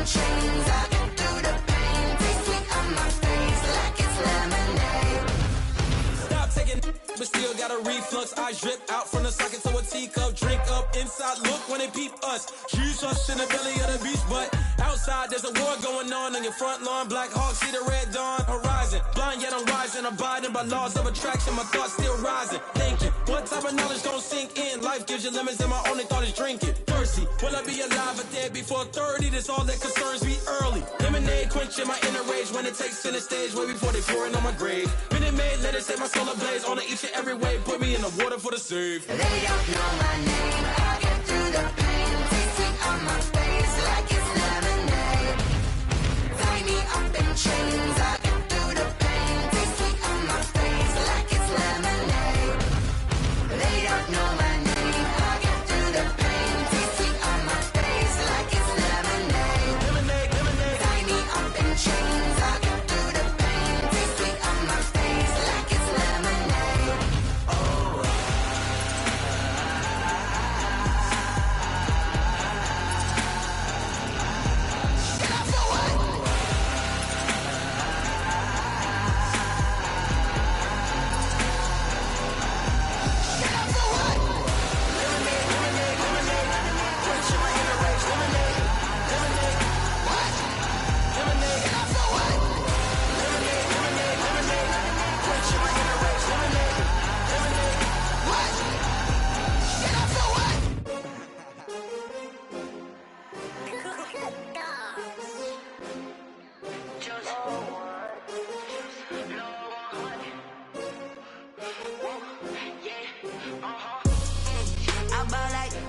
and chains. I can do the pain. Taste sweet on my face like it's lemonade. Stop taking but still got a reflux. I drip out from the socket to a teacup. Drink up inside, look when they peep us. Jesus in the belly of the beast, but outside there's a war going on your front lawn. Black Hawk, see the red dawn horizon. Blind yet I'm rising, abiding by laws of attraction. My thoughts still rising, thinking what type of knowledge don't sink in. Life gives you lemons and my only thought is drinking. Thirsty, will I be alive or dead before 30? That's all that concerns me early. Lemonade quenching my inner rage when it takes center stage way before they pour it on my grave. Minute Maid, let it set my soul ablaze on each and every way. Put me in the water for the save. They don't know my name. I get through the pain. Taste sweet on my face like it's lemonade. Tie me up in chains. I get through the pain. Taste sweet on my face like it's lemonade. They don't know my name. I get through the pain. Taste sweet on my face like it's lemonade. Lemonade, lemonade. Tie me up in chains. I get through the pain. Taste sweet on my face like it's lemonade.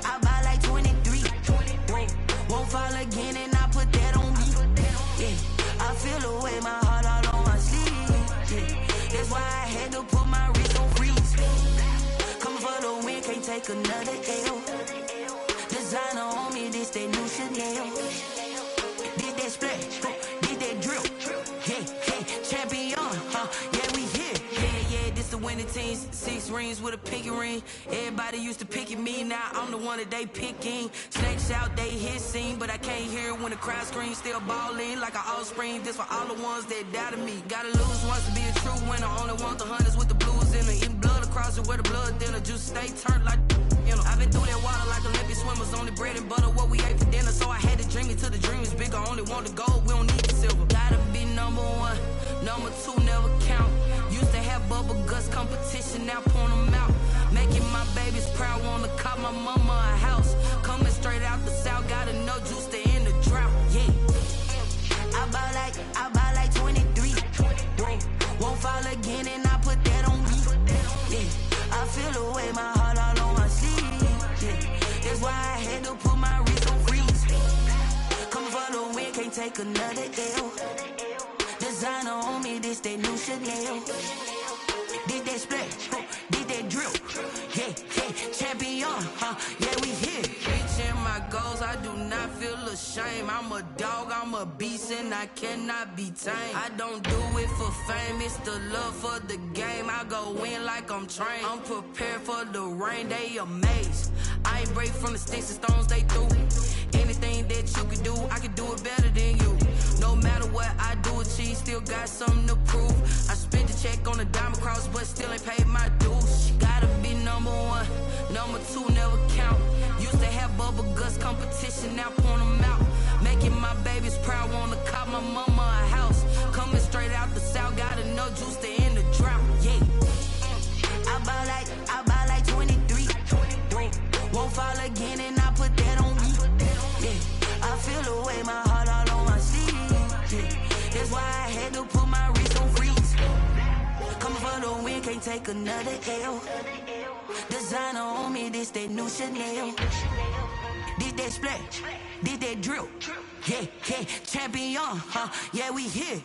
I buy like 23. Won't fall again and I put that on me. Yeah, I feel the way my heart all on my sleeve. Yeah, that's why I had to put my wrist on freeze. Coming for the win, can't take another L. Designer on me, this that new Chanel. Did that splash, did that drill. Yeah, champion, yeah, we here. Yeah, this the winning team. 6 rings with a pinky ring. Everybody used to pick at me, now I'm the one that they picking. Snakes out, they hit scene, but I can't hear it when the crowd screams. Still ballin' like an offspring. This for all the ones that doubted me. Gotta lose once to be a true winner. Only want the hunters with the blues in it. Eating blood across it where the blood dinner. Juice stay turned like you know. I've been through that water like Olympic swimmers. Only bread and butter what we ate for dinner. So I had to dream it till the dream is bigger. Only want the gold, we don't need the silver. Gotta be number 1, number 2 never count. Used to have bubble guts competition, now point them out. Making my babies proud, wanna cop my mama a house. Coming straight out the south, gotta know juice to end the drought. Yeah, I buy like 23. Won't fall again and I put that on me. Yeah, I feel the way my heart all on my sleeve. Yeah, that's why I had to put my wrist on freeze. Coming for the win, can't take another L. Designer on me, this that new Chanel. Did that splash, did that drill. Yeah, champion, yeah, we here. Reaching my goals, I do not feel ashamed. I'm a dog, I'm a beast, and I cannot be tamed. I don't do it for fame, it's the love for the game. I go in like I'm trained. I'm prepared for the rain, they amazed. I ain't break from the sticks and stones they threw. Anything that you can do, I can do it better than you. No matter what I do, achieve, still got something to prove. I spent the check on the diamond cross, but still ain't paid my dues. Gotta be number 1, number 2 never count. Used to have bubble guts competition, now point them out. Making my babies proud, wanna cop my mama a house. Coming straight out the south, gotta know juice to end the drought. Yeah, I buy like 23. Won't fall again and I put that on me. Yeah, I feel the way my heart all on my sleeve. Yeah, that's why I had to put my wrist on freeze. Coming for the win, can't take another L. Designer on me, this that new Chanel. Did that splash, did that drill. Yeah, champion, yeah, we here.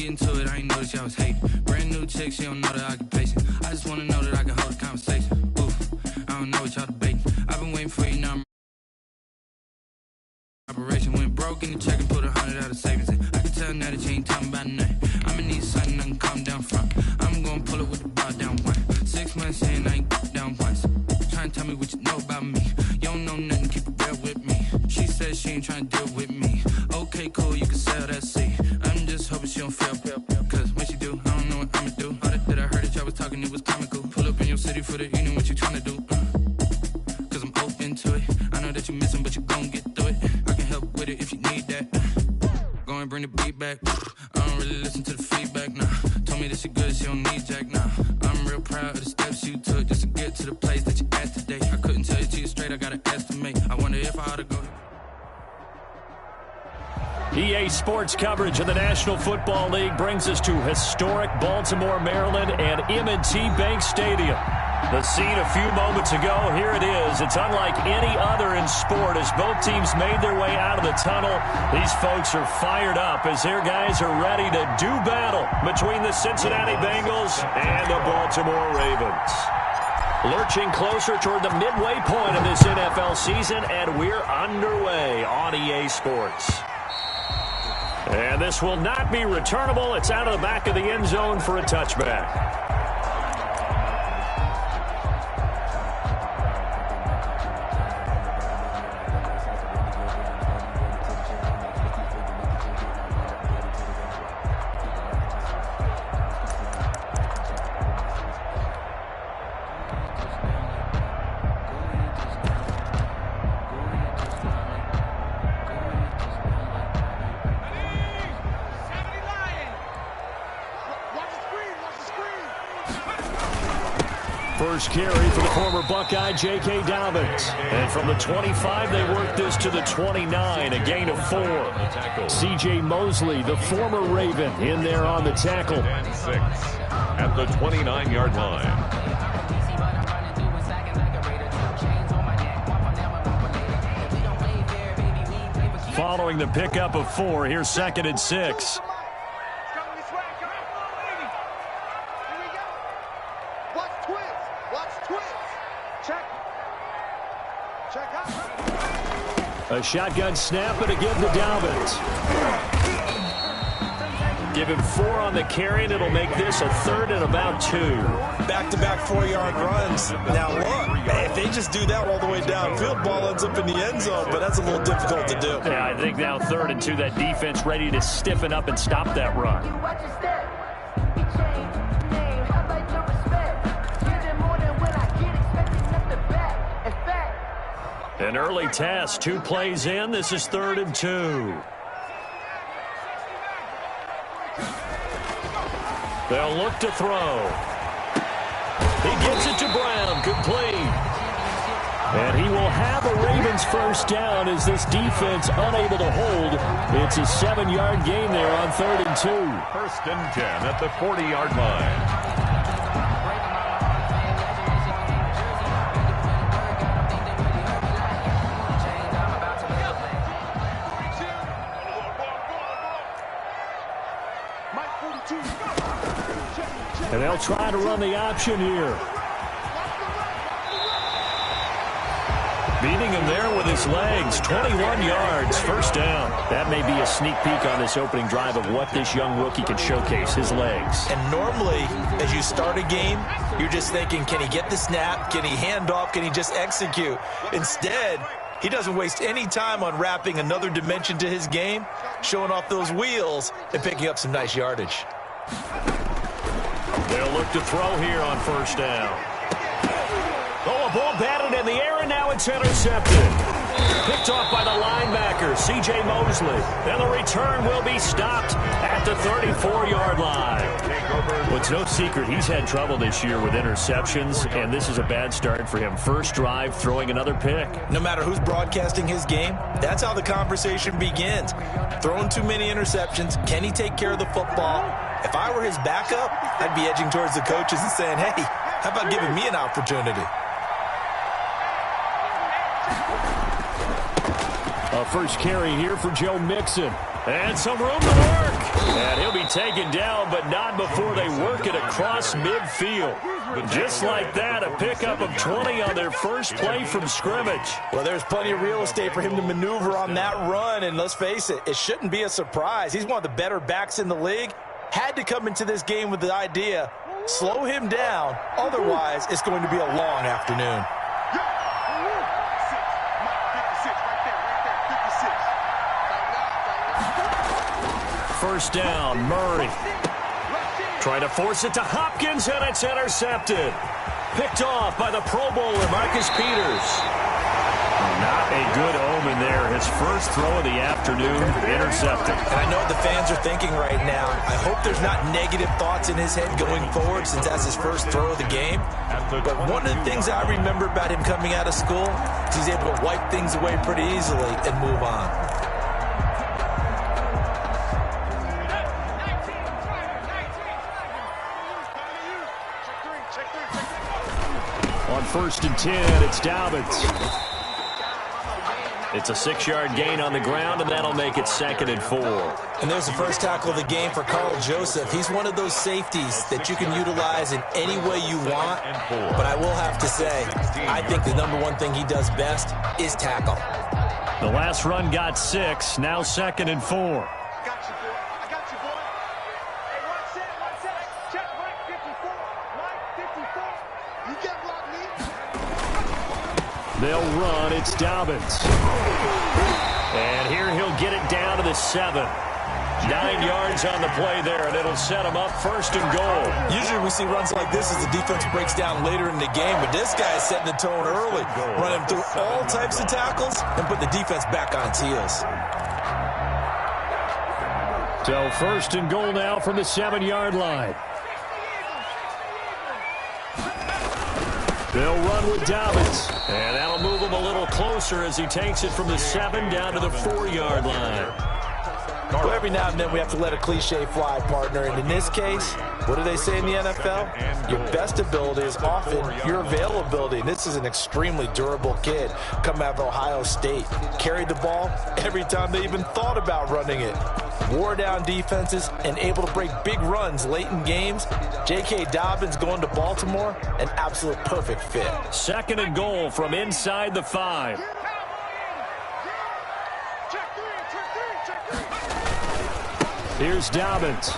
get into it, I ain't noticed y'all was hating. Brand new chick, she don't know that I can pace it. I just wanna know that I can hold a conversation. Oof, I don't know what y'all debating. I've been waiting for you, now I'm operation went broke in the check and put 100 out of savings in. I can tell now that you ain't talking about nothing. I'ma need something I can calm down from. I'm gonna pull it with the bar down one. 6 months in, I ain't down once. Trying to tell me what you know about me. You don't know nothing, keep it real with me. She said she ain't trying to deal with me. Okay, cool, you can sell that seat. I'm just hoping she don't fail. Cause when she do, I don't know what I'ma do. All that I heard that y'all was talking, it was comical. Pull up in your city for the evening, what you trying to do? Cause I'm open to it. I know that you missing, but you gon' get through it. I can help with it if you need that. Go and bring the beat back. I don't really listen to the feedback, nah. Told me that she good, she don't need jack, nah. I'm real proud of the steps you took just to get to the place that you at today. I couldn't tell you to you straight, I gotta estimate. I wonder if I ought to go. EA Sports coverage of the National Football League brings us to historic Baltimore, Maryland and M&T Bank Stadium. The scene a few moments ago, here it is. It's unlike any other in sport as both teams made their way out of the tunnel. These folks are fired up as their guys are ready to do battle between the Cincinnati Bengals and the Baltimore Ravens. Lurching closer toward the midway point of this NFL season, and we're underway on EA Sports. And this will not be returnable. It's out of the back of the end zone for a touchback. First carry for the former Buckeye, J.K. Dobbins. And from the 25, they work this to the 29, a gain of 4. C.J. Mosley, the former Raven, in there on the tackle. 6 at the 29-yard line. Following the pickup of 4, here's 2nd and 6. A shotgun snap and a give to Dobbins. Give him 4 on the carry, and it'll make this a 3rd and about 2. Back-to-back 4-yard runs. Now, look, if they just do that all the way downfield, ball ends up in the end zone, but that's a little difficult to do. Yeah, I think now 3rd and 2, that defense ready to stiffen up and stop that run. An early test, 2 plays in. This is 3rd and 2. They'll look to throw. He gets it to Brown, complete. And he will have a Ravens first down as this defense unable to hold. It's a 7-yard gain there on 3rd and 2. 1st and 10 at the 40-yard line. And they'll try to run the option here. Beating him there with his legs. 21 yards, first down. That may be a sneak peek on this opening drive of what this young rookie can showcase, his legs. And normally, as you start a game, you're just thinking, can he get the snap? Can he hand off? Can he just execute? Instead, he doesn't waste any time on wrapping another dimension to his game, showing off those wheels, and picking up some nice yardage. They'll look to throw here on first down. Oh, a ball batted in the air, and now it's intercepted. Picked off by the linebacker, C.J. Mosley. And the return will be stopped at the 34-yard line. Well, it's no secret he's had trouble this year with interceptions, and this is a bad start for him. First drive, throwing another pick. No matter who's broadcasting his game, that's how the conversation begins. Throwing too many interceptions, can he take care of the football? If I were his backup, I'd be edging towards the coaches and saying, hey, how about giving me an opportunity? A first carry here for Joe Mixon. And some room to work. And he'll be taken down, but not before they work it across midfield. Just like that, a pickup of 20 on their first play from scrimmage. Well, there's plenty of real estate for him to maneuver on that run, and let's face it, it shouldn't be a surprise. He's one of the better backs in the league. Had to come into this game with the idea, slow him down, otherwise it's going to be a long afternoon. First down, Murray. Trying to force it to Hopkins, and it's intercepted. Picked off by the Pro Bowler, Marcus Peters. Not a good omen there. His first throw of the afternoon, intercepted. And I know what the fans are thinking right now. I hope there's not negative thoughts in his head going forward since that's his first throw of the game. But one of the things I remember about him coming out of school is he's able to wipe things away pretty easily and move on. On 1st and 10, it's Dobbins. It's a 6-yard gain on the ground, and that'll make it 2nd and 4. And there's the first tackle of the game for Carl Joseph. He's one of those safeties that you can utilize in any way you want. But I will have to say, I think the number one thing he does best is tackle. The last run got 6, now 2nd and 4. They'll run. It's Dobbins. And here he'll get it down to the 7. 9 yards on the play there, and it'll set him up 1st and goal. Usually we see runs like this as the defense breaks down later in the game, but this guy is setting the tone early, running through all types of tackles and put the defense back on its heels. So 1st and goal now from the 7-yard line. They'll run with Dobbins, and that'll move him a little closer as he takes it from the 7 down to the 4-yard line. Well, every now and then we have to let a cliche fly, partner, and in this case, what do they say in the NFL? Your best ability is often your availability, and this is an extremely durable kid coming out of Ohio State. Carried the ball every time they even thought about running it. Wore down defenses and able to break big runs late in games. J.K. Dobbins going to Baltimore, an absolute perfect fit. 2nd and goal from inside the 5. Here's Dobbins.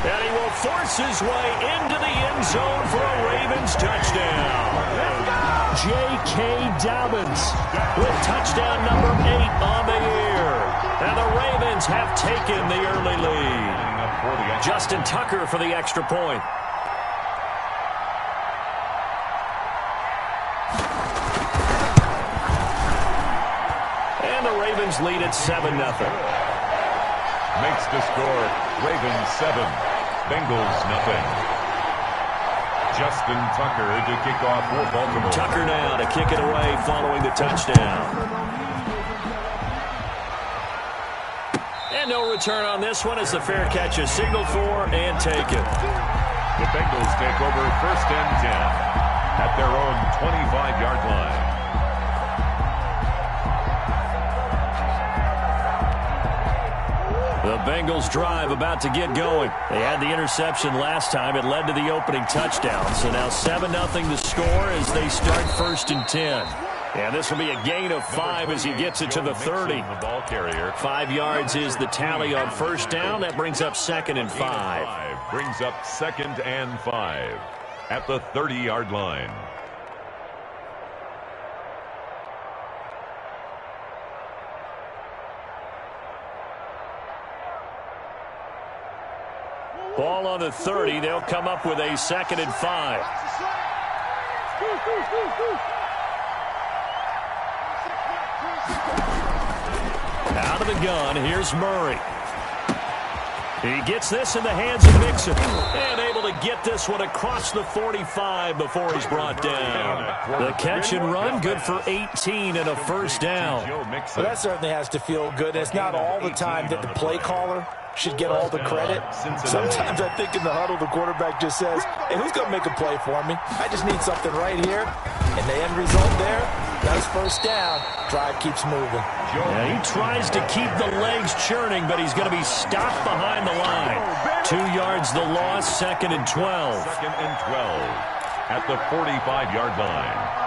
And he will force his way into the end zone for a Ravens touchdown. J.K. Dobbins with touchdown number 8 on the year. And the Ravens have taken the early lead. Justin Tucker for the extra point. And the Ravens lead at 7-0. Makes the score Ravens 7, Bengals nothing. Justin Tucker to kick off for Baltimore. Tucker now to kick it away following the touchdown. And no return on this one as the fair catch is signaled for and taken. The Bengals take over 1st and 10 at their own 25-yard line. The Bengals drive about to get going. They had the interception last time. It led to the opening touchdown. So now 7-0 the score as they start 1st and 10. And this will be a gain of 5 as he gets it to the 30. 5 yards is the tally on 1st down. That brings up 2nd and 5. Brings up 2nd and 5 at the 30-yard line. Ball on the 30. They'll come up with a 2nd and 5. Out of the gun, here's Murray. He gets this in the hands of Mixon. And able to get this one across the 45 before he's brought down. The catch and run, good for 18 and a 1st down. Well, that certainly has to feel good. It's not all the time that the play caller should get all the credit. Sometimes I think in the huddle, the quarterback just says, hey, who's going to make a play for me? I just need something right here. And the end result there, Nice first down. Drive keeps moving. Yeah, he tries to keep the legs churning, but he's going to be stopped behind the line. 2 yards the loss, 2nd and 12. 2nd and 12 at the 45-yard line.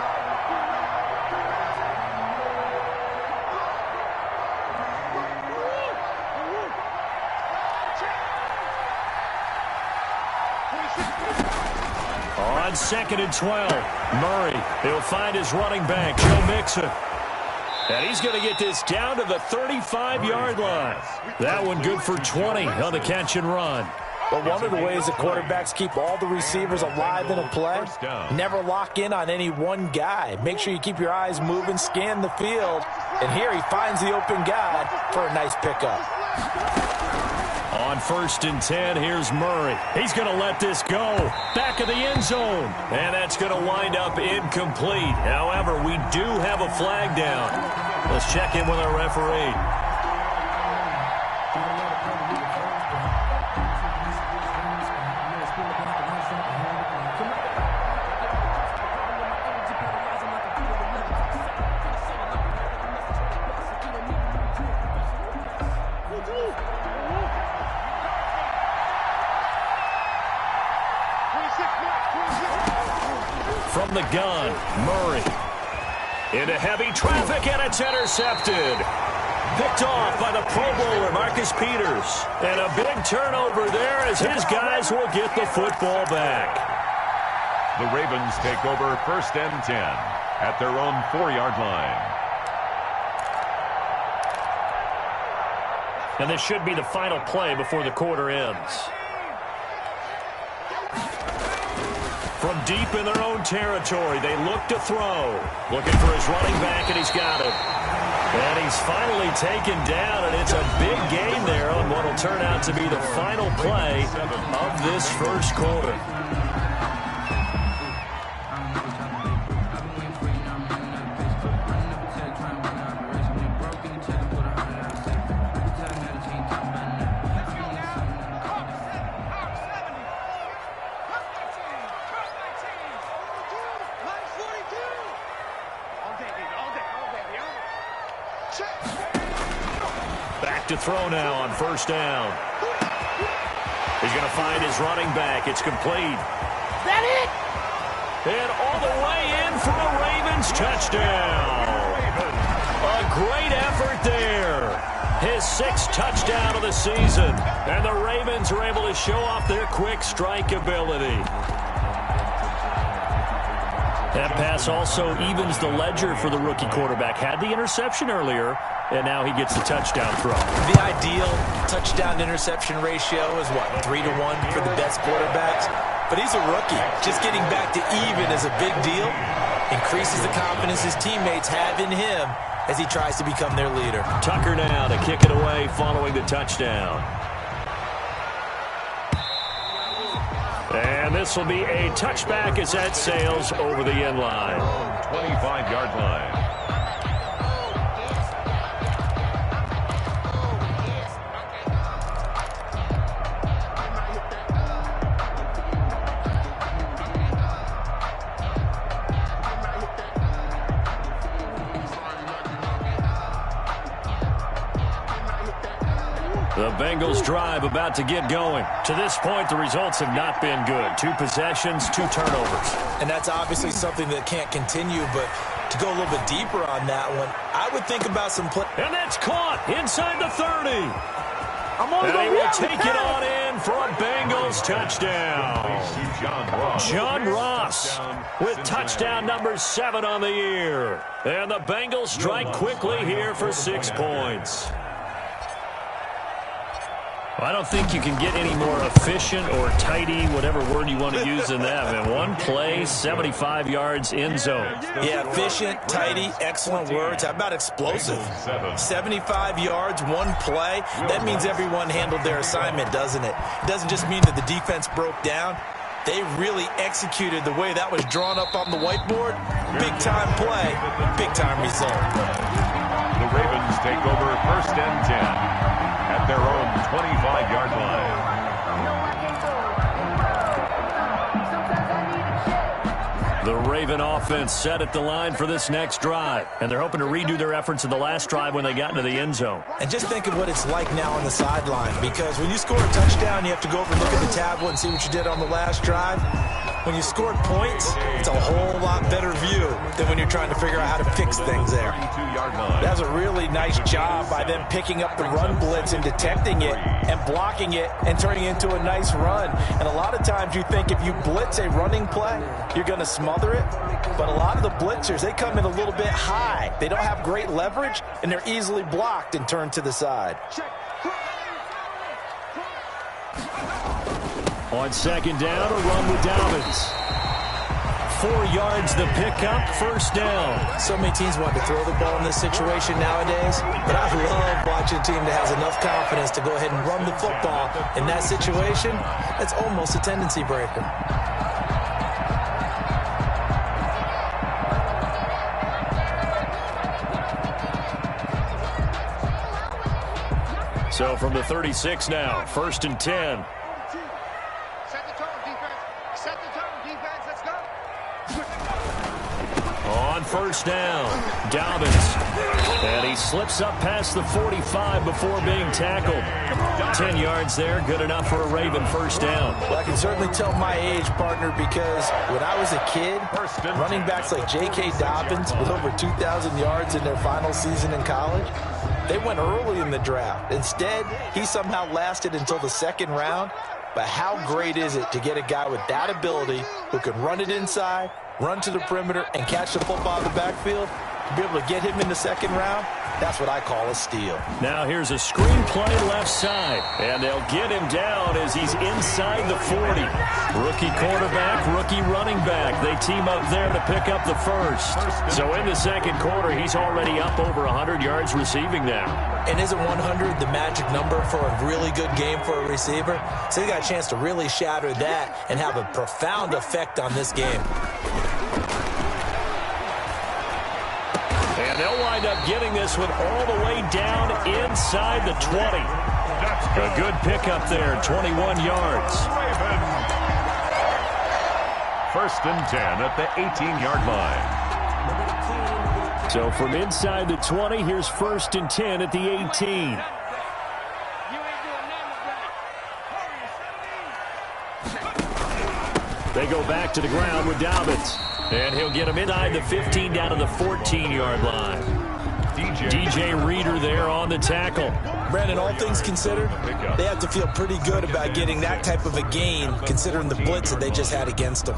On 2nd and 12, Murray, he'll find his running back, Joe Mixon. And he's going to get this down to the 35-yard line. That one good for 20 on the catch and run. But one of the ways that quarterbacks keep all the receivers alive in a play, never lock in on any one guy. Make sure you keep your eyes moving, scan the field. And here he finds the open guy for a nice pickup. On 1st and 10, here's Murray. He's going to let this go. Back of the end zone. And that's going to wind up incomplete. However, we do have a flag down. Let's check in with our referee. From the gun, Murray. Into heavy traffic, and it's intercepted. Picked off by the Pro Bowler, Marcus Peters. And a big turnover there as his guys will get the football back. The Ravens take over 1st and 10 at their own 4-yard line. And this should be the final play before the quarter ends. From deep in their own territory, they look to throw. Looking for his running back, and he's got it. And he's finally taken down, and it's a big gain there on what will turn out to be the final play of this first quarter. Back to throw now on 1st down. He's going to find his running back. It's complete. Is that it? And all the way in for a Ravens touchdown. A great effort there. His 6th touchdown of the season. And the Ravens are able to show off their quick strike ability. That pass also evens the ledger for the rookie quarterback. Had the interception earlier, and now he gets the touchdown throw. The ideal touchdown-interception ratio is, what, 3-1 for the best quarterbacks? But he's a rookie. Just getting back to even is a big deal. Increases the confidence his teammates have in him as he tries to become their leader. Tucker now to kick it away following the touchdown. And this will be a touchback as that sails over the end line. 25-yard line. The Bengals drive about to get going. To this point, the results have not been good. 2 possessions, 2 turnovers. And that's obviously something that can't continue, but to go a little bit deeper on that one, I would think about some play. And that's caught inside the 30. I'm on And the he will take it on in for a Bengals touchdown. John Ross with touchdown number 7 on the year. And the Bengals strike quickly here for 6 points. I don't think you can get any more efficient or tidy, whatever word you want to use in that. Man, 1 play, 75 yards in zone. Yeah, efficient, tidy, excellent words. How about explosive? 75 yards, 1 play. That means everyone handled their assignment, doesn't it? It doesn't just mean that the defense broke down. They really executed the way that was drawn up on the whiteboard. Big-time play, big-time result. The Ravens take over 1st and 10 at their own 25-yard line. The Raven offense set at the line for this next drive, and they're hoping to redo their efforts in the last drive when they got into the end zone. And just think of what it's like now on the sideline, because when you score a touchdown, you have to go over and look at the tablet and see what you did on the last drive. When you scored points, it's a whole lot better view than when you're trying to figure out how to fix things there. That was a really nice job by them picking up the run blitz and detecting it and blocking it and turning it into a nice run. And a lot of times you think if you blitz a running play, you're going to smother it. But a lot of the blitzers, they come in a little bit high. They don't have great leverage, and they're easily blocked and turned to the side. On second down, a run with Dobbins. 4 yards the pickup, first down. So many teams want to throw the ball in this situation nowadays, but I love watching a team that has enough confidence to go ahead and run the football. In that situation, it's almost a tendency breaker. So from the 36 now, first and 10. Set the tone, defense. Set the tone, defense. Let's go. On first down, Dobbins. And he slips up past the 45 before being tackled. 10 yards there, good enough for a Raven first down. Well, I can certainly tell my age, partner, because when I was a kid, running backs like J.K. Dobbins with over 2,000 yards in their final season in college, they went early in the draft. Instead, he somehow lasted until the second round. But how great is it to get a guy with that ability who can run it inside, run to the perimeter, and catch the football in the backfield? To be able to get him in the second round, that's what I call a steal. Now here's a screen play left side, and they'll get him down as he's inside the 40. Rookie quarterback, rookie running back. They team up there to pick up the first. So in the second quarter, he's already up over 100 yards receiving now. And isn't 100 the magic number for a really good game for a receiver? So he got a chance to really shatter that and have a profound effect on this game. And they'll wind up getting this one all the way down inside the 20. A good pickup there, 21 yards. First and 10 at the 18-yard line. So from inside the 20, here's first and 10 at the 18. They go back to the ground with Dobbins. And he'll get him inside the 15 down to the 14-yard line. DJ Reader there on the tackle. Brandon, all things considered, they have to feel pretty good about getting that type of a gain considering the blitz that they just had against them.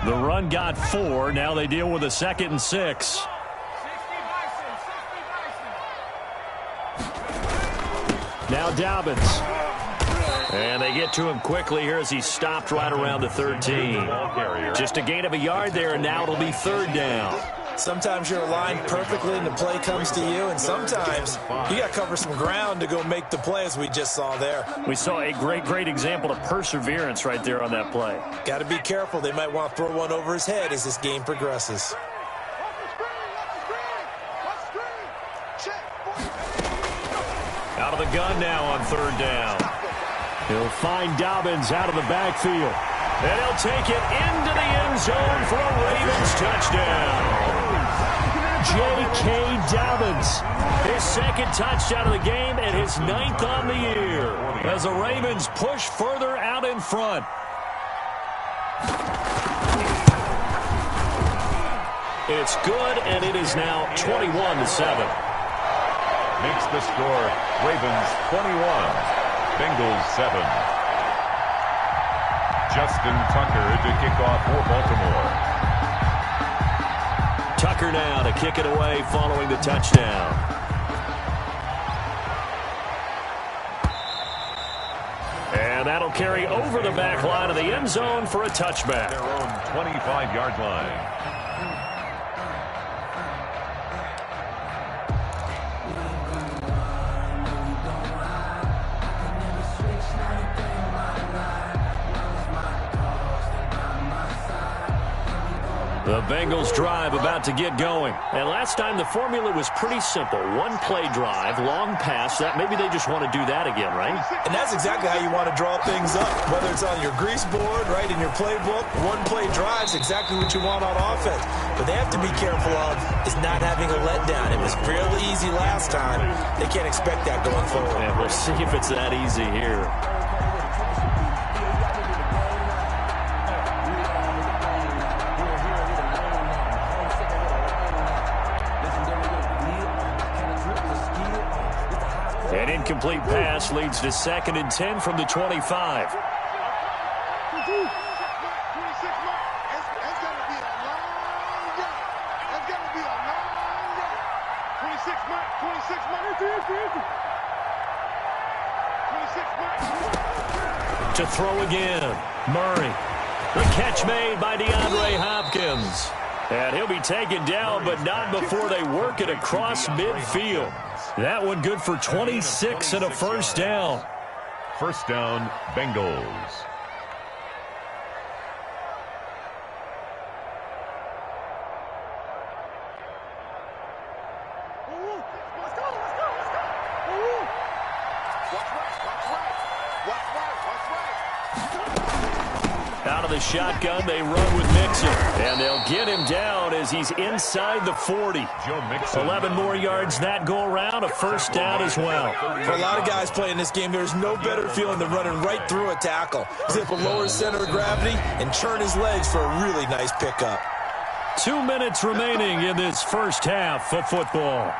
The run got 4. Now they deal with a 2nd and 6. Now Dobbins. And they get to him quickly here as he stopped right around the 13. Just a gain of a yard there, and now it'll be third down. Sometimes you're aligned perfectly and the play comes to you, and sometimes you got to cover some ground to go make the play, as we just saw there. We saw a great example of perseverance right there on that play. Got to be careful. They might want to throw one over his head as this game progresses. Out of the gun now on third down. He'll find Dobbins out of the backfield. And he'll take it into the end zone for a Ravens touchdown. J.K. Dobbins, his second touchdown of the game and his 9th on the year as the Ravens push further out in front. It's good, and it is now 21-7. Makes the score Ravens 21, Bengals 7. Justin Tucker to kick off for Baltimore. Tucker now to kick it away following the touchdown. And that'll carry over the back line of the end zone for a touchback. Their own 25-yard line. The The Bengals drive about to get going. And last time the formula was pretty simple. One play drive, long pass. That maybe they just want to do that again, right? And that's exactly how you want to draw things up. Whether it's on your grease board, right, in your playbook, one play drive is exactly what you want on offense. But they have to be careful of is not having a letdown. It was fairly easy last time. They can't expect that going forward. And we'll see if it's that easy here. An incomplete pass leads to 2nd and 10 from the 25. To throw again, Murray. The catch made by DeAndre Hopkins. And he'll be taken down, but not before they work it across midfield. That one good for 26 and a first down. First down, Bengals. Out of the shotgun, they run with Mixon. And they'll get him down as he's inside the 40. 11 more yards that go around, a first down as well. For a lot of guys playing this game, there's no better feeling than running right through a tackle. He's able to lower his center of gravity and churn his legs for a really nice pickup. 2 minutes remaining in this first half of football.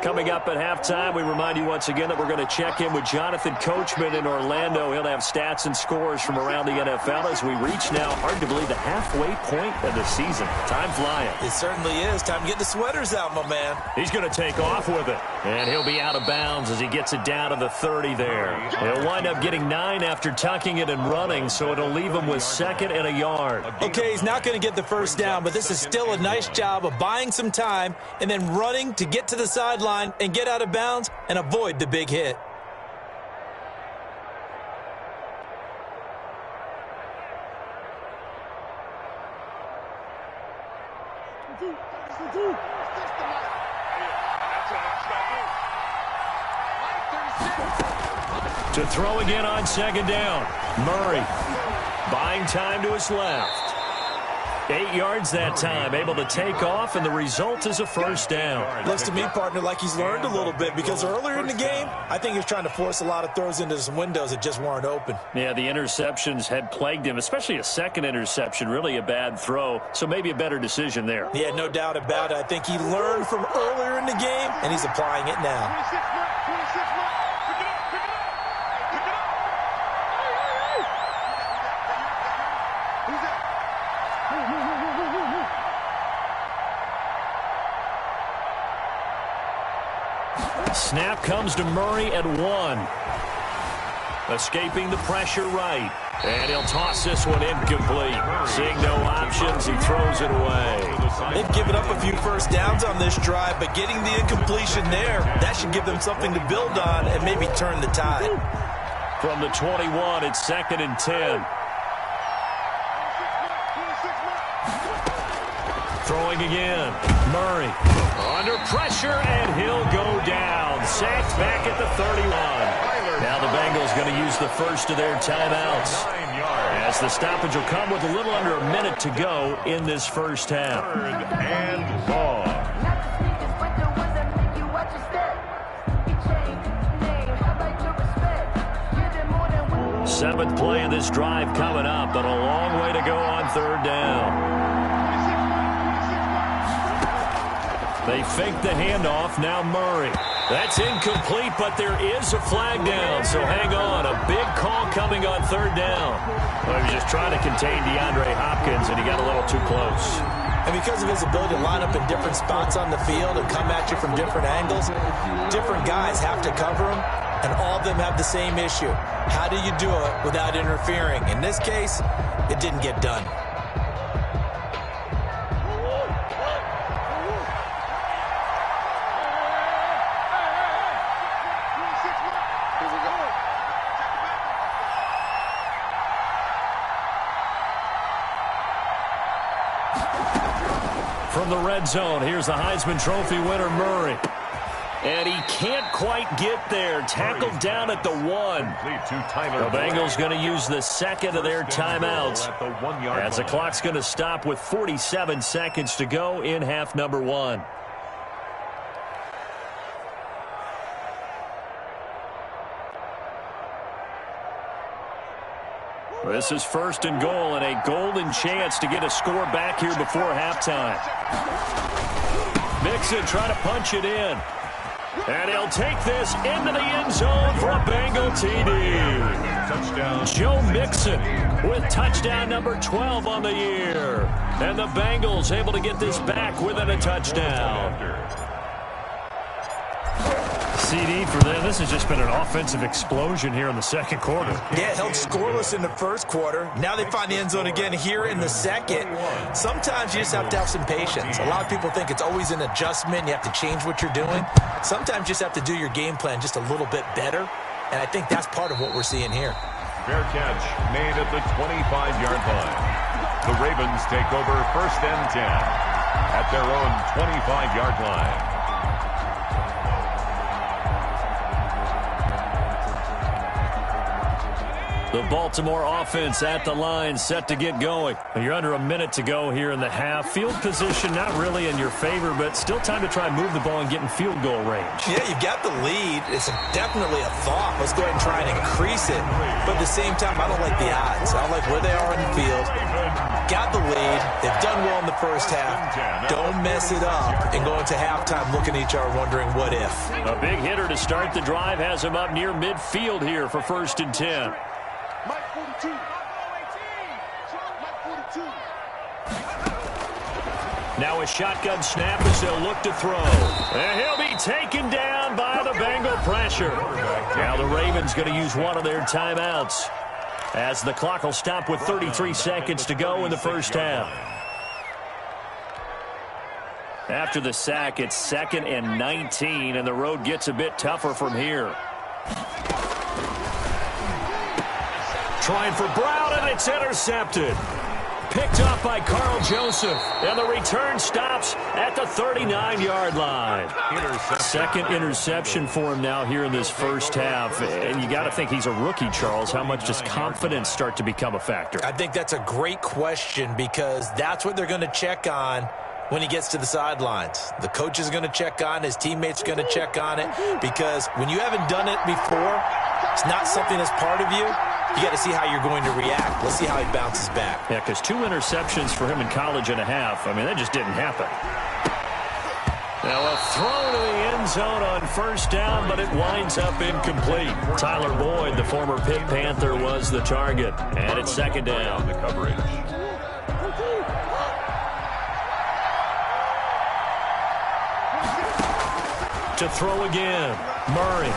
Coming up at halftime, we remind you once again that we're going to check in with Jonathan Coachman in Orlando. He'll have stats and scores from around the NFL as we reach now, hard to believe, the halfway point of the season. Time flying. It certainly is. Time to get the sweaters out, my man. He's going to take off with it. And he'll be out of bounds as he gets it down to the 30 there. He'll wind up getting 9 after tucking it and running, so it'll leave him with 2nd and a yard. Okay, he's not going to get the first down, but this is still a nice job of buying some time and then running to get to the sideline and get out of bounds and avoid the big hit. To throw again on 2nd down. Murray buying time to his left. 8 yards that time, able to take off, and the result is a first down. Looks to me, partner, like he's learned a little bit because earlier in the game, I think he was trying to force a lot of throws into some windows that just weren't open. Yeah, the interceptions had plagued him, especially a second interception, really a bad throw, so maybe a better decision there. Yeah, no doubt about it. I think he learned from earlier in the game, and he's applying it now. Snap comes to Murray at 1. Escaping the pressure right. And he'll toss this one incomplete. Seeing no options, he throws it away. They've given up a few first downs on this drive, but getting the incompletion there, that should give them something to build on and maybe turn the tide. From the 21, it's 2nd and 10. Throwing again. Murray under pressure, and he'll go down. Sacked back at the 31. Now the Bengals going to use the first of their timeouts, as the stoppage will come with a little under a minute to go in this first half. 3rd and long. 7th play of this drive coming up, but a long way to go on 3rd down. They fake the handoff. Now Murray. That's incomplete, but there is a flag down, so hang on. A big call coming on 3rd down. Well, he was just trying to contain DeAndre Hopkins, and he got a little too close. And because of his ability to line up in different spots on the field and come at you from different angles, different guys have to cover him, and all of them have the same issue. How do you do it without interfering? In this case, it didn't get done. From the red zone, here's the Heisman Trophy winner, Murray. And he can't quite get there. Tackled down at the 1. The Bengals going to use the second of their timeouts as the clock's going to stop with 47 seconds to go in half number 1. This is first and goal and a golden chance to get a score back here before halftime. Mixon trying to punch it in. And he'll take this into the end zone for a Bengal TD. Touchdown. Joe Mixon with touchdown number 12 on the year. And the Bengals able to get this back within a touchdown. CD for them. This has just been an offensive explosion here in the second quarter. Yeah, held scoreless in the first quarter. Now they find the end zone again here in the second. Sometimes you just have to have some patience. A lot of people think it's always an adjustment. You have to change what you're doing. Sometimes you just have to do your game plan just a little bit better. And I think that's part of what we're seeing here. Fair catch made at the 25-yard line. The Ravens take over first and 10 at their own 25-yard line. The Baltimore offense at the line, set to get going. You're under a minute to go here in the half. Field position not really in your favor, but still time to try and move the ball and get in field goal range. Yeah, you've got the lead. It's definitely a thought. Let's go ahead and try and increase it. But at the same time, I don't like the odds. I don't like where they are on the field. Got the lead. They've done well in the first half. Don't mess it up and go into halftime looking at each other wondering what if. A big hitter to start the drive has him up near midfield here for first and 10. Mike 42. Mike 42. Now a shotgun snap as they'll look to throw. And he'll be taken down by the Bengal pressure. Now the Ravens going to use one of their timeouts as the clock will stop with 33 seconds to go in the first half. After the sack, it's 2nd and 19, and the road gets a bit tougher from here. Trying for Brown, and it's intercepted. Picked up by Carl Joseph, and the return stops at the 39-yard line. Second interception for him now here in this first half, and you got to think he's a rookie, Charles. How much does confidence start to become a factor? I think that's a great question because that's what they're going to check on when he gets to the sidelines. The coach is going to check on, his teammates are going to check on it, because when you haven't done it before, it's not something that's part of you. You got to see how you're going to react. Let's see how he bounces back. Yeah, because 2 interceptions for him in college and a half. I mean, that just didn't happen. Now a throw to the end zone on first down, but it winds up incomplete. Tyler Boyd, the former Pitt Panther, was the target. And it's second down. The coverage. To throw again. Murray.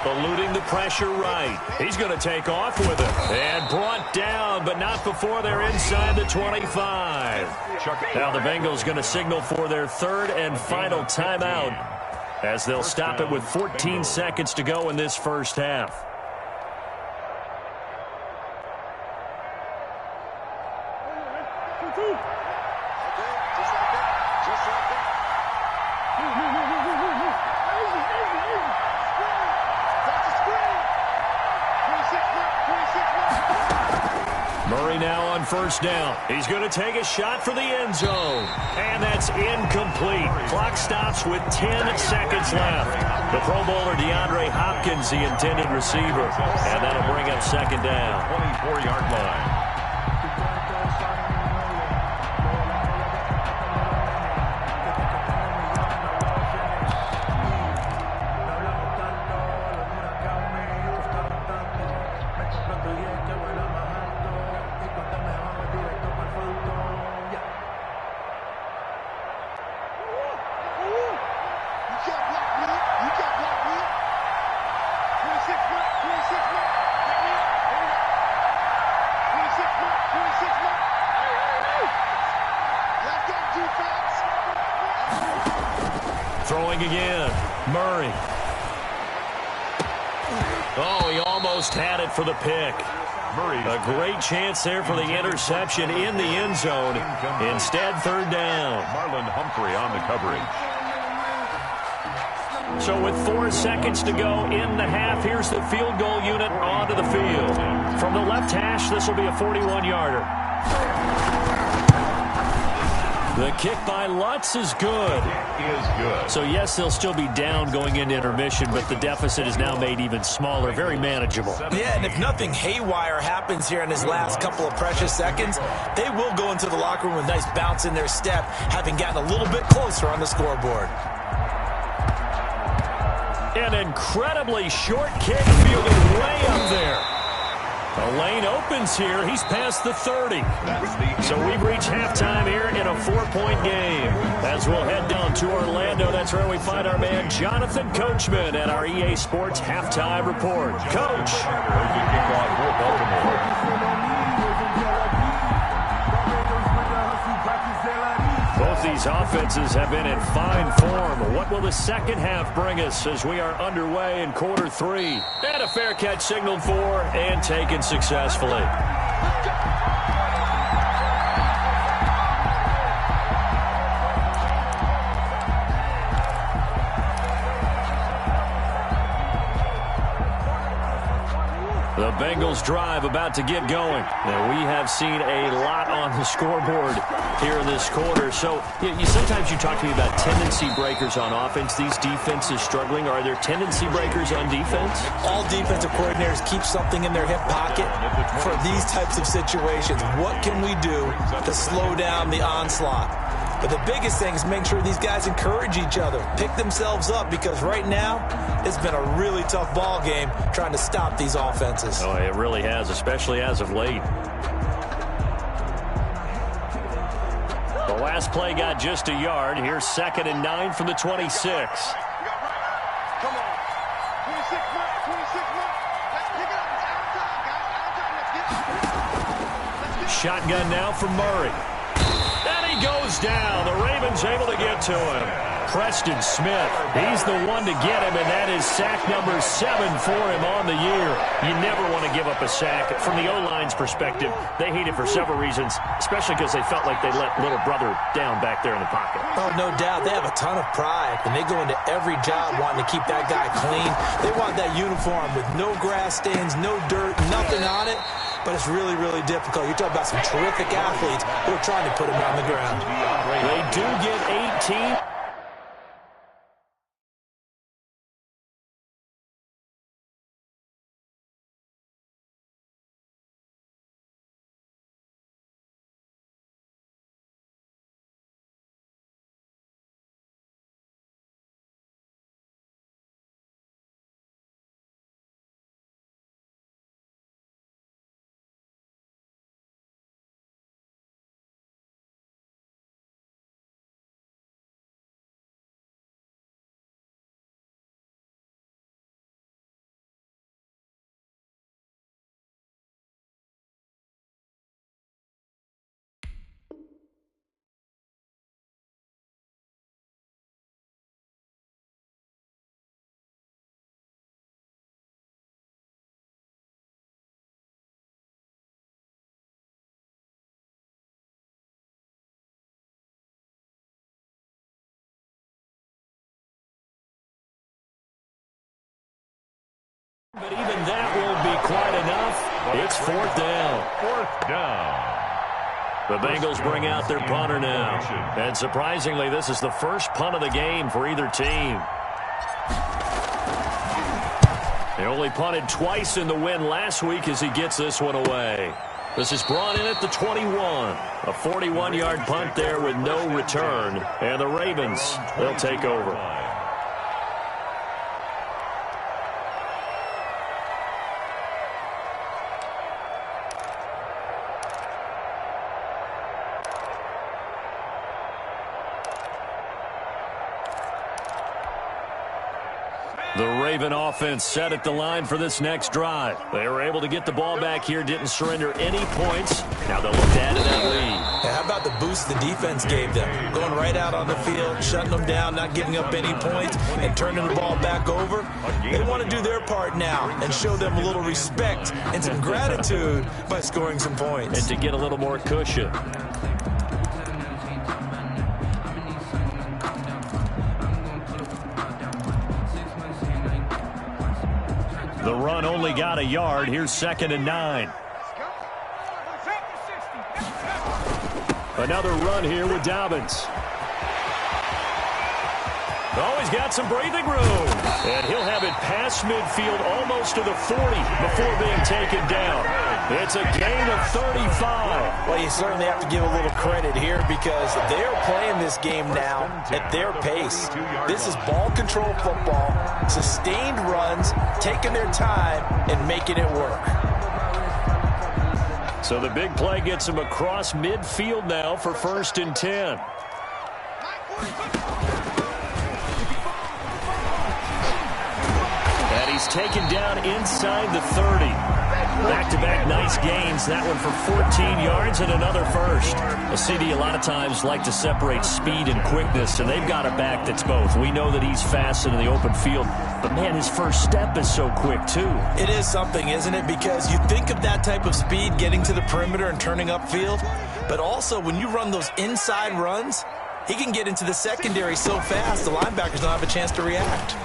Eluding the pressure right. He's going to take off with it. And brought down, but not before they're inside the 25. Now the Bengals going to signal for their third and final timeout as they'll stop it with 14 seconds to go in this first half. Murray now on first down. He's going to take a shot for the end zone. And that's incomplete. Clock stops with 10 seconds left. The Pro Bowler DeAndre Hopkins, the intended receiver. And that'll bring up second down. 24-yard line. throwing again. Murray. Oh, he almost had it for the pick. A great chance there for the interception in the end zone. Instead, third down. Marlon Humphrey on the coverage. So with 4 seconds to go in the half, here's the field goal unit onto the field. From the left hash, this will be a 41-yarder. The kick by Lutz is good. Is good. So, yes, they'll still be down going into intermission, but the deficit is now made even smaller, very manageable. Yeah, and if nothing haywire happens here in his last couple of precious seconds, they will go into the locker room with a nice bounce in their step, having gotten a little bit closer on the scoreboard. An incredibly short kick, fielded way up there. The lane opens here. He's past the 30. So we've reached halftime here in a 4-point game. As we'll head down to Orlando, that's where we find our man Jonathan Coachman at our EA Sports Halftime Report. Coach. Both these offenses have been in fine form. What will the second half bring us as we are underway in quarter 3? And a fair catch signaled for and taken successfully. The Bengals drive about to get going. Now, we have seen a lot on the scoreboard here in this quarter. So, sometimes you talk to me about tendency breakers on offense. These defenses struggling. Are there tendency breakers on defense? All defensive coordinators keep something in their hip pocket for these types of situations. What can we do to slow down the onslaught? But the biggest thing is make sure these guys encourage each other, pick themselves up, because right now it's been a really tough ball game trying to stop these offenses. Oh, it really has, especially as of late. The last play got just a yard. Here's 2nd and 9 from the 26. Come on. 26, 26, let's pick it up. It's out of time, guys. Out of time. Let's get it. Shotgun now from Murray. And he goes down. The Ravens able to get to him. Preston Smith, he's the one to get him, and that is sack number 7 for him on the year. You never want to give up a sack. From the O-line's perspective, they hate it for several reasons, especially because they felt like they let little brother down back there in the pocket. Oh, no doubt. They have a ton of pride, and they go into every job wanting to keep that guy clean. They want that uniform with no grass stains, no dirt, nothing on it. But it's really, really difficult. You're talking about some terrific athletes who are trying to put him on the ground. They do get 18. But even that won't be quite enough. It's 4th down. 4th down. The Bengals bring out their punter now. And surprisingly, this is the first punt of the game for either team. They only punted twice in the win last week as he gets this one away. This is brought in at the 21. A 41-yard punt there with no return. And the Ravens, they'll take over. The Raven offense set at the line for this next drive. They were able to get the ball back here, didn't surrender any points. Now they'll look to add to that lead. Yeah, how about the boost the defense gave them? Going right out on the field, shutting them down, not giving up any points, and turning the ball back over. They want to do their part now and show them a little respect and some gratitude by scoring some points. And to get a little more cushion. The run only got a yard. Here's 2nd and 9. Another run here with Dobbins. Oh, he's got some breathing room. And he'll have it past midfield almost to the 40 before being taken down. It's a gain of 35. Well, you certainly have to give a little credit here because they're playing this game now at their pace. This is ball control football, sustained runs, taking their time, and making it work. So the big play gets him across midfield now for 1st and 10. And he's taken down inside the 30. Back-to-back nice gains. That one for 14 yards and another first. A CD a lot of times like to separate speed and quickness, and they've got a back that's both. We know that he's fast in the open field, but, man, his first step is so quick, too. It is something, isn't it? Because you think of that type of speed getting to the perimeter and turning upfield, but also when you run those inside runs, he can get into the secondary so fast the linebackers don't have a chance to react.